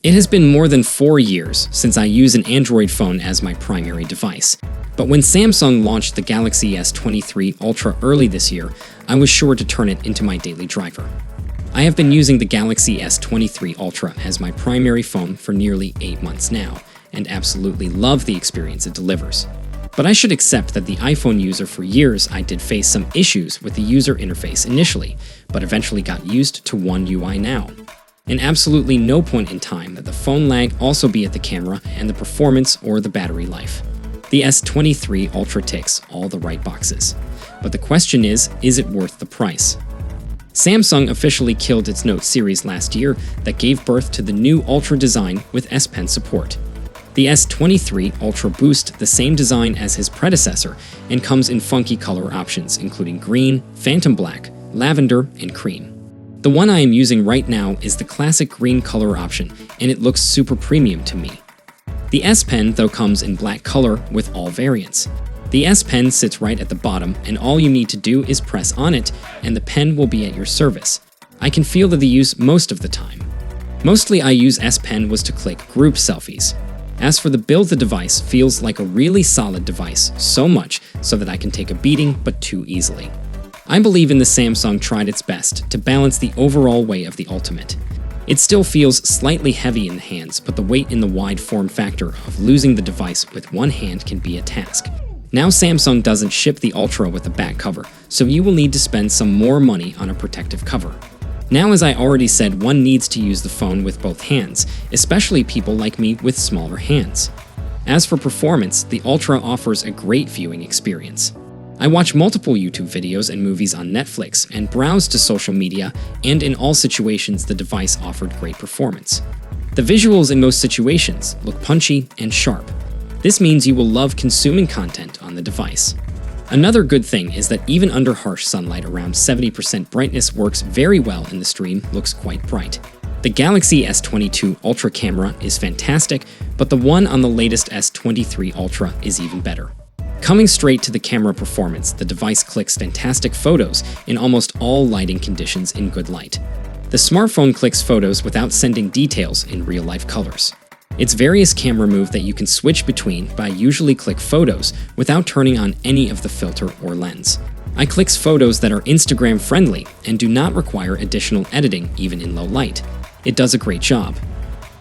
It has been more than 4 years since I use an Android phone as my primary device. But when Samsung launched the Galaxy S23 Ultra early this year, I was sure to turn it into my daily driver. I have been using the Galaxy S23 Ultra as my primary phone for nearly 8 months now, and absolutely love the experience it delivers. But I should accept that the iPhone user for years I did face some issues with the user interface initially, but eventually got used to One UI now. And absolutely no point in time that the phone lag also be at the camera and the performance or the battery life. The S23 Ultra ticks all the right boxes. But the question is it worth the price? Samsung officially killed its Note series last year that gave birth to the new Ultra design with S Pen support. The S23 Ultra boosts the same design as his predecessor and comes in funky color options including green, phantom black, lavender, and cream. The one I am using right now is the classic green color option, and it looks super premium to me. The S Pen, though, comes in black color with all variants. The S Pen sits right at the bottom, and all you need to do is press on it, and the pen will be at your service. I can feel the use most of the time. Mostly I use S Pen was to click group selfies. As for the build, the device feels like a really solid device, so much so that I can take a beating but too easily. I believe in the Samsung tried its best to balance the overall weight of the Ultimate. It still feels slightly heavy in the hands, but the weight in the wide form factor of losing the device with one hand can be a task. Now Samsung doesn't ship the Ultra with a back cover, so you will need to spend some more money on a protective cover. Now, as I already said, one needs to use the phone with both hands, especially people like me with smaller hands. As for performance, the Ultra offers a great viewing experience. I watch multiple YouTube videos and movies on Netflix and browse to social media, and in all situations the device offered great performance. The visuals in most situations look punchy and sharp. This means you will love consuming content on the device. Another good thing is that even under harsh sunlight, around 70% brightness works very well and the stream looks quite bright. The Galaxy S22 Ultra camera is fantastic, but the one on the latest S23 Ultra is even better. Coming straight to the camera performance, the device clicks fantastic photos in almost all lighting conditions in good light. The smartphone clicks photos without sending details in real-life colors. Its various camera move that you can switch between, but I usually click photos without turning on any of the filter or lens. I click photos that are Instagram friendly and do not require additional editing even in low light. It does a great job.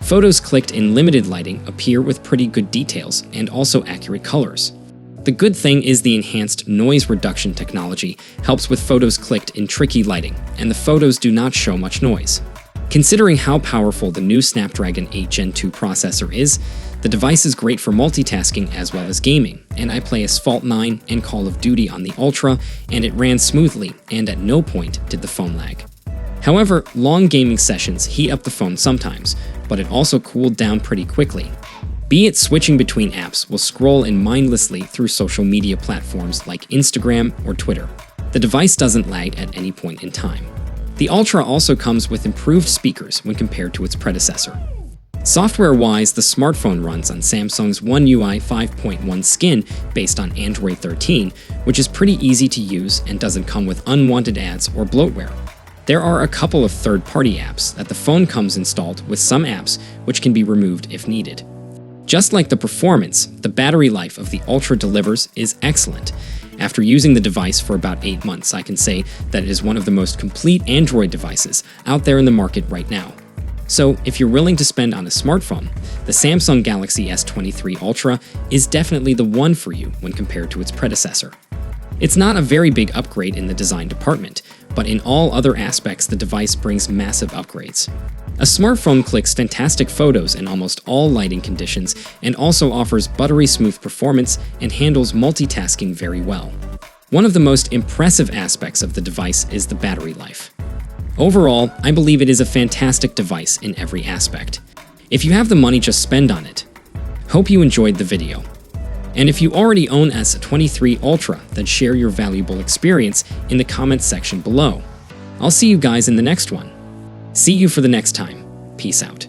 Photos clicked in limited lighting appear with pretty good details and also accurate colors. The good thing is the enhanced noise reduction technology helps with photos clicked in tricky lighting, and the photos do not show much noise. Considering how powerful the new Snapdragon 8 Gen 2 processor is, the device is great for multitasking as well as gaming, and I play Asphalt 9 and Call of Duty on the Ultra, and it ran smoothly, and at no point did the phone lag. However, long gaming sessions heat up the phone sometimes, but it also cooled down pretty quickly. Be it switching between apps will scroll in mindlessly through social media platforms like Instagram or Twitter. The device doesn't lag at any point in time. The Ultra also comes with improved speakers when compared to its predecessor. Software-wise, the smartphone runs on Samsung's One UI 5.1 skin based on Android 13, which is pretty easy to use and doesn't come with unwanted ads or bloatware. There are a couple of third-party apps that the phone comes installed with some apps which can be removed if needed. Just like the performance, the battery life of the Ultra delivers is excellent. After using the device for about 8 months, I can say that it is one of the most complete Android devices out there in the market right now. So, if you're willing to spend on a smartphone, the Samsung Galaxy S23 Ultra is definitely the one for you when compared to its predecessor. It's not a very big upgrade in the design department, but in all other aspects the device brings massive upgrades. A smartphone clicks fantastic photos in almost all lighting conditions and also offers buttery smooth performance and handles multitasking very well. One of the most impressive aspects of the device is the battery life. Overall, I believe it is a fantastic device in every aspect. If you have the money, just spend on it. Hope you enjoyed the video. And if you already own S23 Ultra, then share your valuable experience in the comments section below. I'll see you guys in the next one. See you for the next time. Peace out.